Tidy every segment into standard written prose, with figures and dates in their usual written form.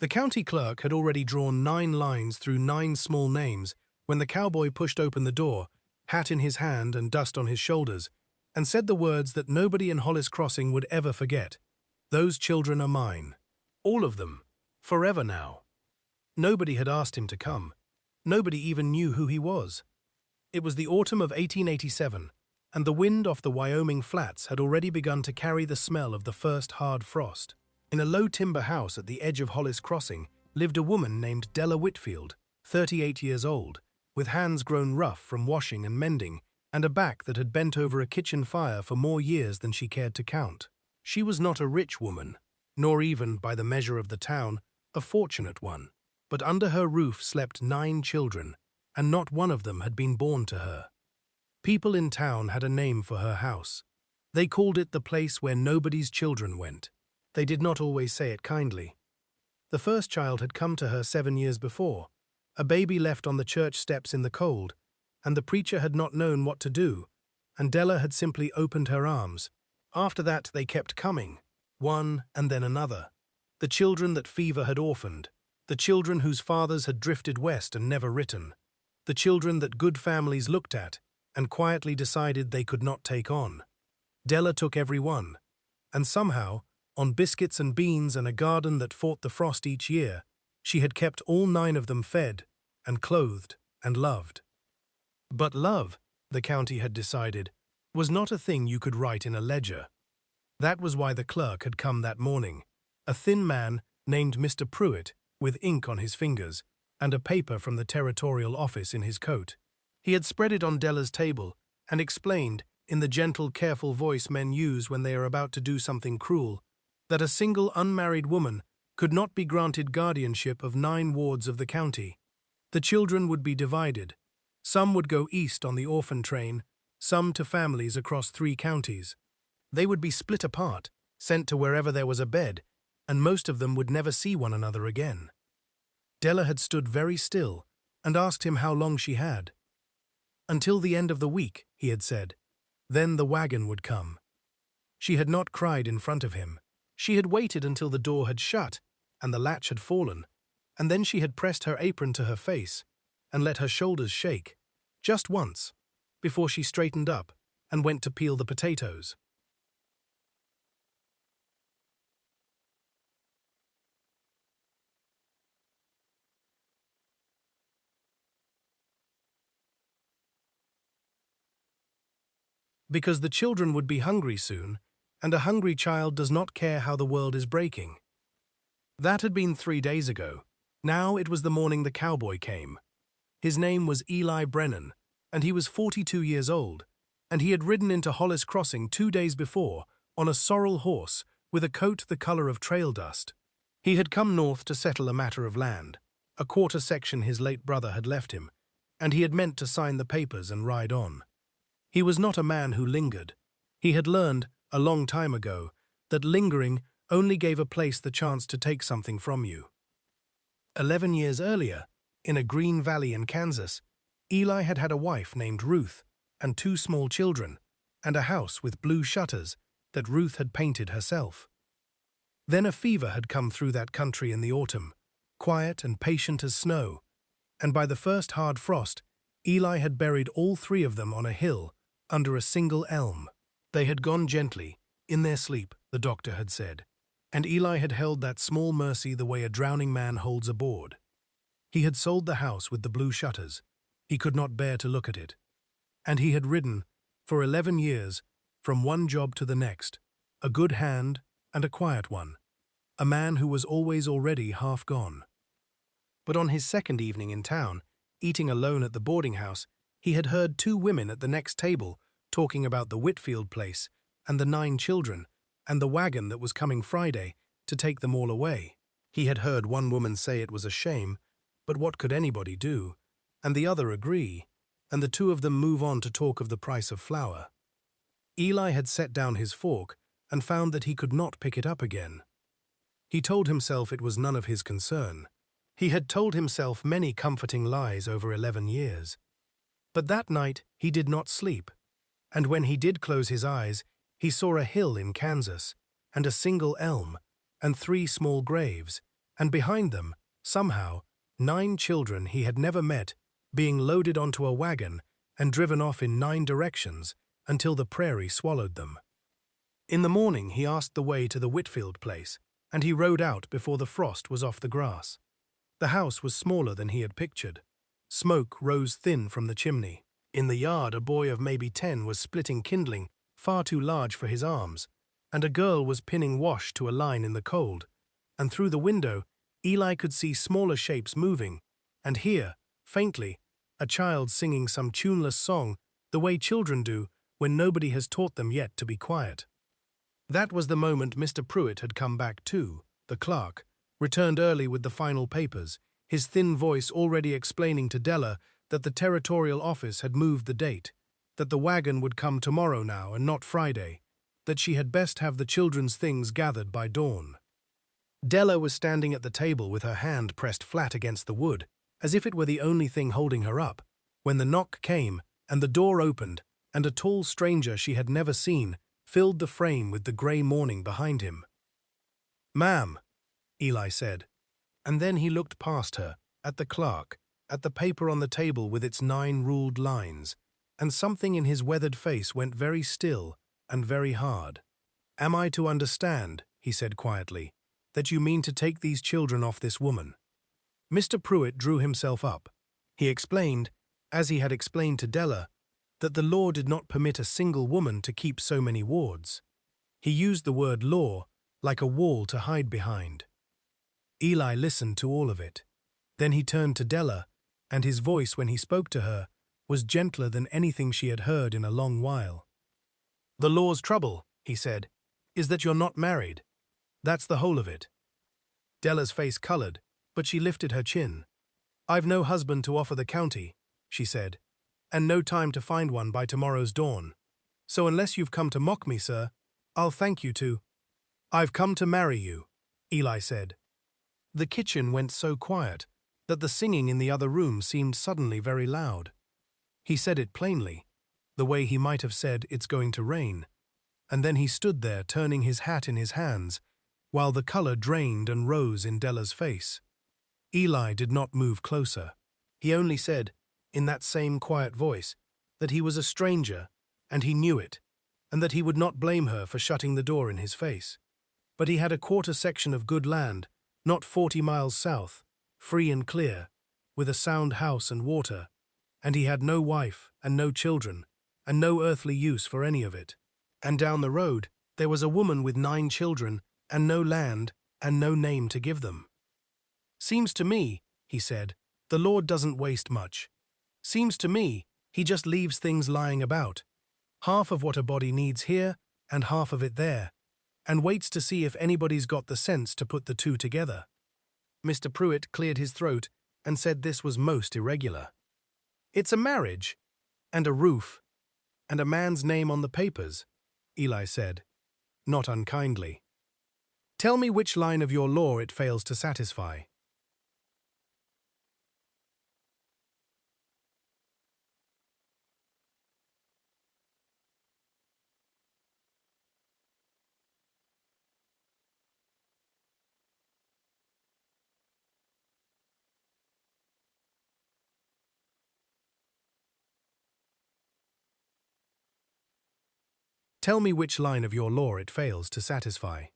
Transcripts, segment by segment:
The county clerk had already drawn 9 lines through 9 small names when the cowboy pushed open the door, hat in his hand and dust on his shoulders, and said the words that nobody in Hollis Crossing would ever forget. "Those children are mine. All of them. Forever now." Nobody had asked him to come. Nobody even knew who he was. It was the autumn of 1887, and the wind off the Wyoming flats had already begun to carry the smell of the first hard frost. In a low timber house at the edge of Hollis Crossing lived a woman named Della Whitfield, 38 years old, with hands grown rough from washing and mending, and a back that had bent over a kitchen fire for more years than she cared to count. She was not a rich woman, nor even, by the measure of the town, a fortunate one. But under her roof slept 9 children, and not one of them had been born to her. People in town had a name for her house. They called it the place where nobody's children went. They did not always say it kindly. The first child had come to her 7 years before, a baby left on the church steps in the cold, and the preacher had not known what to do, and Della had simply opened her arms. After that they kept coming, one and then another. The children that fever had orphaned, the children whose fathers had drifted west and never written, the children that good families looked at and quietly decided they could not take on. Della took every one, and somehow, on biscuits and beans and a garden that fought the frost each year, she had kept all 9 of them fed and clothed and loved. But love, the county had decided, was not a thing you could write in a ledger. That was why the clerk had come that morning, a thin man named Mr. Pruitt, with ink on his fingers and a paper from the territorial office in his coat. He had spread it on Della's table and explained, in the gentle, careful voice men use when they are about to do something cruel, that a single unmarried woman could not be granted guardianship of 9 wards of the county. The children would be divided. Some would go east on the orphan train, some to families across 3 counties. They would be split apart, sent to wherever there was a bed, and most of them would never see one another again. Della had stood very still and asked him how long she had. "Until the end of the week," he had said. Then the wagon would come. She had not cried in front of him. She had waited until the door had shut and the latch had fallen, and then she had pressed her apron to her face and let her shoulders shake, just once, before she straightened up and went to peel the potatoes. Because the children would be hungry soon, and a hungry child does not care how the world is breaking. That had been 3 days ago. Now it was the morning the cowboy came. His name was Eli Brennan, and he was 42 years old, and he had ridden into Hollis Crossing 2 days before on a sorrel horse with a coat the color of trail dust. He had come north to settle a matter of land, a quarter section his late brother had left him, and he had meant to sign the papers and ride on. He was not a man who lingered. He had learned, a long time ago, that lingering only gave a place the chance to take something from you. 11 years earlier, in a green valley in Kansas, Eli had had a wife named Ruth and 2 small children, and a house with blue shutters that Ruth had painted herself. Then a fever had come through that country in the autumn, quiet and patient as snow, and by the first hard frost, Eli had buried all 3 of them on a hill under a single elm. They had gone gently, in their sleep, the doctor had said, and Eli had held that small mercy the way a drowning man holds a board. He had sold the house with the blue shutters. He could not bear to look at it. And he had ridden, for 11 years, from one job to the next, a good hand and a quiet one, a man who was always already half gone. But on his second evening in town, eating alone at the boarding house, he had heard 2 women at the next table talking about the Whitfield place and the 9 children and the wagon that was coming Friday to take them all away. He had heard one woman say it was a shame, but what could anybody do? And the other agree, and the 2 of them move on to talk of the price of flour. Eli had set down his fork and found that he could not pick it up again. He told himself it was none of his concern. He had told himself many comforting lies over 11 years. But that night he did not sleep, and when he did close his eyes, he saw a hill in Kansas, and a single elm, and 3 small graves, and behind them, somehow, 9 children he had never met being loaded onto a wagon and driven off in 9 directions until the prairie swallowed them. In the morning he asked the way to the Whitfield place, and he rode out before the frost was off the grass. The house was smaller than he had pictured. Smoke rose thin from the chimney. In the yard a boy of maybe 10 was splitting kindling, far too large for his arms, and a girl was pinning wash to a line in the cold, and through the window Eli could see smaller shapes moving, and hear, faintly, a child singing some tuneless song the way children do when nobody has taught them yet to be quiet. That was the moment Mr. Pruitt had come back too, the clerk, returned early with the final papers, his thin voice already explaining to Della that the territorial office had moved the date, that the wagon would come tomorrow now and not Friday, that she had best have the children's things gathered by dawn. Della was standing at the table with her hand pressed flat against the wood, as if it were the only thing holding her up, when the knock came and the door opened, and a tall stranger she had never seen filled the frame with the grey morning behind him. "Ma'am," Eli said, and then he looked past her, at the clerk, at the paper on the table with its 9 ruled lines, and something in his weathered face went very still and very hard. "Am I to understand," he said quietly, "that you mean to take these children off this woman?" Mr. Pruitt drew himself up. He explained, as he had explained to Della, that the law did not permit a single woman to keep so many wards. He used the word law like a wall to hide behind. Eli listened to all of it. Then he turned to Della, and his voice when he spoke to her was gentler than anything she had heard in a long while. "The law's trouble," he said, "is that you're not married. That's the whole of it." Della's face colored, but she lifted her chin. "I've no husband to offer the county," she said, "and no time to find one by tomorrow's dawn. So unless you've come to mock me, sir, I'll thank you to—" "I've come to marry you," Eli said. The kitchen went so quiet that the singing in the other room seemed suddenly very loud. He said it plainly, the way he might have said it's going to rain, and then he stood there turning his hat in his hands, while the color drained and rose in Della's face. Eli did not move closer. He only said, in that same quiet voice, that he was a stranger, and he knew it, and that he would not blame her for shutting the door in his face. But he had a quarter section of good land, not 40 miles south, free and clear, with a sound house and water, and he had no wife and no children, and no earthly use for any of it. And down the road, there was a woman with 9 children, and no land, and no name to give them. "Seems to me," he said, "the Lord doesn't waste much. Seems to me, he just leaves things lying about, half of what a body needs here and half of it there, and waits to see if anybody's got the sense to put the two together." Mr. Pruitt cleared his throat and said this was most irregular. "It's a marriage, and a roof, and a man's name on the papers," Eli said, not unkindly. "Tell me which line of your law it fails to satisfy." Tell me which line of your law it fails to satisfy.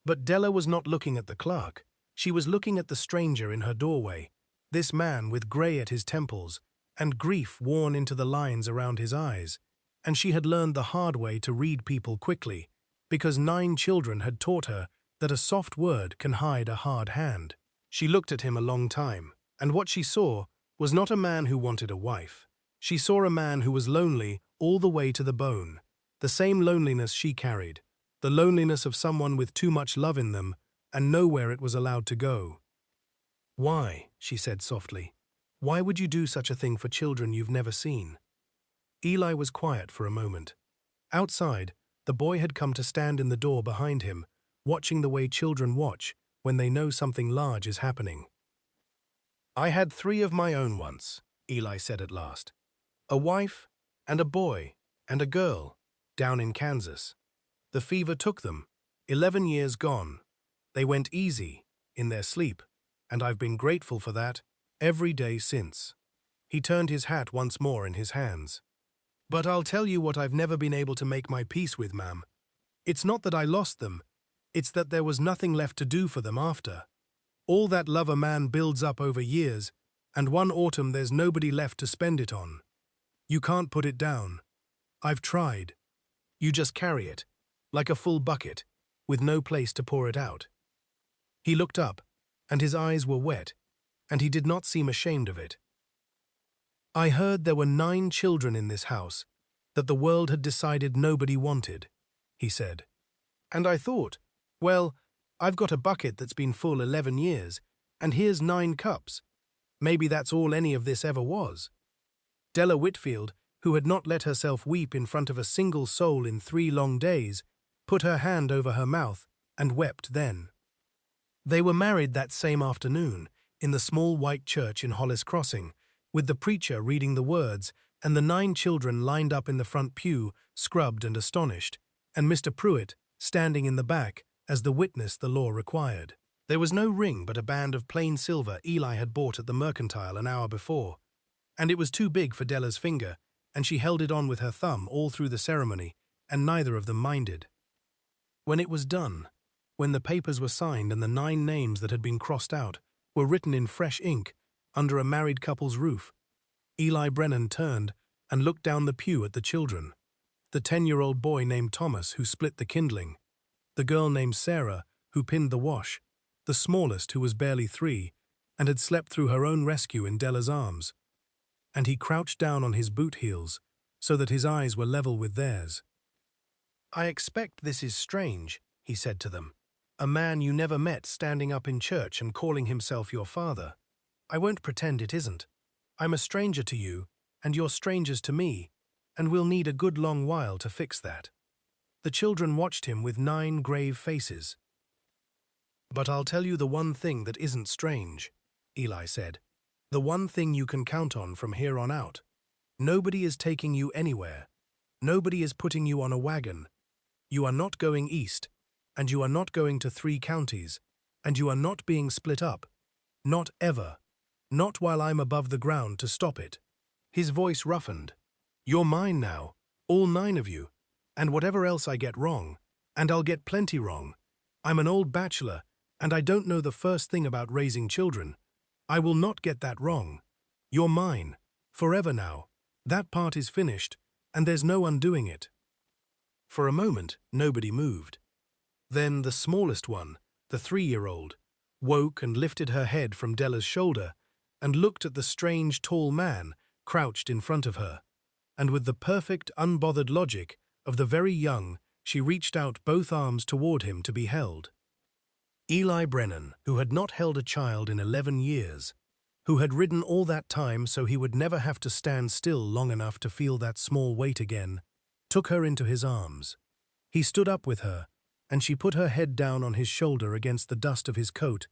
But Della was not looking at the clerk. She was looking at the stranger in her doorway, this man with grey at his temples and grief worn into the lines around his eyes, and she had learned the hard way to read people quickly, because 9 children had taught her that a soft word can hide a hard hand. She looked at him a long time, and what she saw was not a man who wanted a wife. She saw a man who was lonely all the way to the bone, the same loneliness she carried, the loneliness of someone with too much love in them and nowhere it was allowed to go. "Why?" she said softly. "Why would you do such a thing for children you've never seen?" Eli was quiet for a moment. Outside, the boy had come to stand in the door behind him, watching the way children watch when they know something large is happening. "I had 3 of my own once," Eli said at last. "A wife, and a boy, and a girl, down in Kansas. The fever took them, 11 years gone. They went easy, in their sleep, and I've been grateful for that every day since. He turned his hat once more in his hands. But I'll tell you what I've never been able to make my peace with, ma'am. It's not that I lost them, it's that there was nothing left to do for them after. All that love a man builds up over years, and one autumn there's nobody left to spend it on. You can't put it down. I've tried. You just carry it, like a full bucket, with no place to pour it out. He looked up, and his eyes were wet, and he did not seem ashamed of it. I heard there were 9 children in this house, that the world had decided nobody wanted, he said. And I thought, well, I've got a bucket that's been full 11 years, and here's 9 cups. Maybe that's all any of this ever was. Della Whitfield, who had not let herself weep in front of a single soul in 3 long days, put her hand over her mouth and wept then. They were married that same afternoon, in the small white church in Hollis Crossing, with the preacher reading the words and the 9 children lined up in the front pew, scrubbed and astonished, and Mr. Pruitt standing in the back as the witness the law required. There was no ring but a band of plain silver Eli had bought at the mercantile an hour before, and it was too big for Della's finger, and she held it on with her thumb all through the ceremony, and neither of them minded. When it was done, when the papers were signed and the 9 names that had been crossed out were written in fresh ink under a married couple's roof, Eli Brennan turned and looked down the pew at the children. The 10-year-old boy named Thomas, who split the kindling, the girl named Sarah, who pinned the wash, the smallest, who was barely 3, and had slept through her own rescue in Della's arms. And he crouched down on his boot heels, so that his eyes were level with theirs. I expect this is strange, he said to them. A man you never met standing up in church and calling himself your father. I won't pretend it isn't. I'm a stranger to you, and you're strangers to me, and we'll need a good long while to fix that. The children watched him with 9 grave faces. But I'll tell you the one thing that isn't strange, Eli said. The one thing you can count on from here on out. Nobody is taking you anywhere. Nobody is putting you on a wagon. You are not going east, and you are not going to 3 counties, and you are not being split up. Not ever. Not while I'm above the ground to stop it. His voice roughened. You're mine now, all 9 of you, and whatever else I get wrong, and I'll get plenty wrong. I'm an old bachelor, and I don't know the first thing about raising children. I will not get that wrong. You're mine, forever now. That part is finished, and there's no undoing it. For a moment, nobody moved. Then the smallest one, the 3-year-old, woke and lifted her head from Della's shoulder and looked at the strange tall man crouched in front of her, and with the perfect, unbothered logic of the very young, she reached out both arms toward him to be held. Eli Brennan, who had not held a child in 11 years, who had ridden all that time so he would never have to stand still long enough to feel that small weight again, took her into his arms. He stood up with her, and she put her head down on his shoulder against the dust of his coat,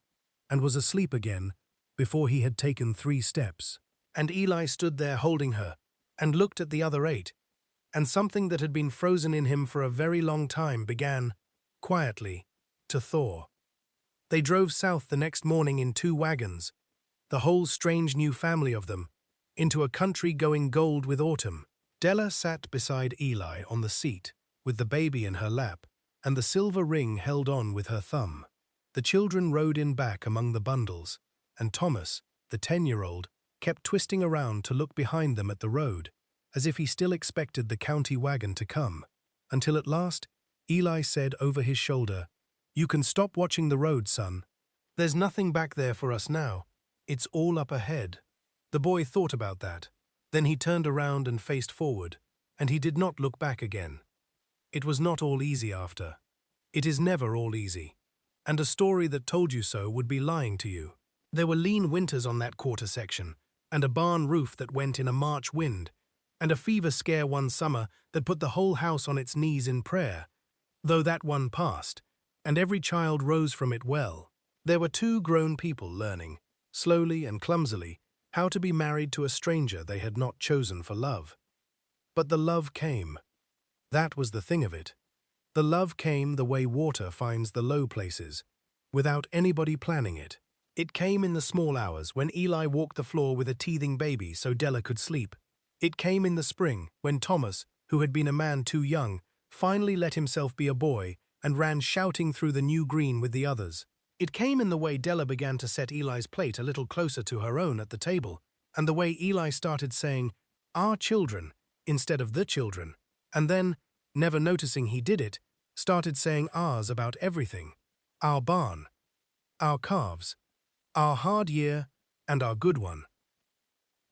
and was asleep again before he had taken 3 steps. And Eli stood there holding her, and looked at the other 8, and something that had been frozen in him for a very long time began, quietly, to thaw. They drove south the next morning in 2 wagons, the whole strange new family of them, into a country going gold with autumn. Della sat beside Eli on the seat, with the baby in her lap, and the silver ring held on with her thumb. The children rode in back among the bundles, and Thomas, the 10-year-old, kept twisting around to look behind them at the road, as if he still expected the county wagon to come, until at last Eli said over his shoulder, "You can stop watching the road, son. There's nothing back there for us now. It's all up ahead." The boy thought about that. Then he turned around and faced forward, and he did not look back again. It was not all easy after. It is never all easy, and a story that told you so would be lying to you. There were lean winters on that quarter section, and a barn roof that went in a March wind, and a fever scare one summer that put the whole house on its knees in prayer, though that one passed, and every child rose from it well. There were 2 grown people learning, slowly and clumsily, how to be married to a stranger they had not chosen for love. But the love came. That was the thing of it. The love came the way water finds the low places, without anybody planning it. It came in the small hours when Eli walked the floor with a teething baby so Della could sleep. It came in the spring when Thomas, who had been a man too young, finally let himself be a boy and ran shouting through the new green with the others. It came in the way Della began to set Eli's plate a little closer to her own at the table, and the way Eli started saying, "Our children," instead of "the children," and then, never noticing he did it, started saying ours about everything. Our barn, our calves, our hard year, and our good one.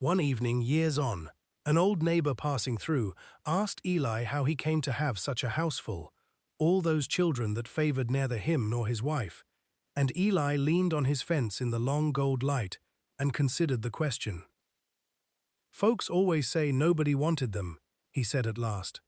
One evening, years on, an old neighbor passing through asked Eli how he came to have such a houseful, all those children that favored neither him nor his wife, and Eli leaned on his fence in the long gold light and considered the question. "Folks always say nobody wanted them," he said at last.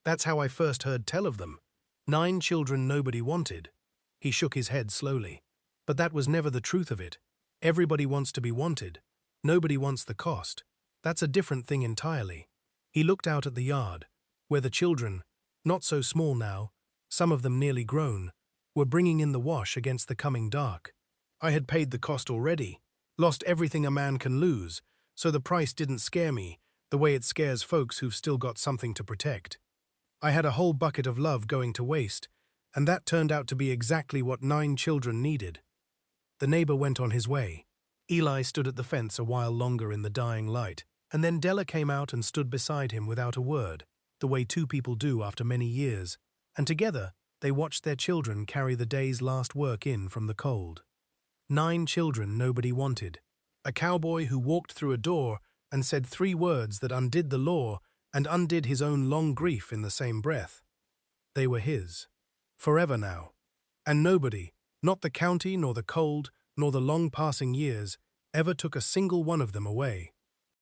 "That's how I first heard tell of them. 9 children nobody wanted." He shook his head slowly. "But that was never the truth of it. Everybody wants to be wanted. Nobody wants the cost. That's a different thing entirely." He looked out at the yard, where the children, not so small now, some of them nearly grown, were bringing in the wash against the coming dark. I had paid the cost already, lost everything a man can lose, so the price didn't scare me the way it scares folks who've still got something to protect. I had a whole bucket of love going to waste, and that turned out to be exactly what 9 children needed. The neighbor went on his way. Eli stood at the fence a while longer in the dying light, and then Della came out and stood beside him without a word, the way 2 people do after many years, and together they watched their children carry the day's last work in from the cold. 9 children nobody wanted. A cowboy who walked through a door and said 3 words that undid the law and undid his own long grief in the same breath. They were his. Forever now. And nobody, not the county nor the cold, nor the long passing years, ever took a single one of them away.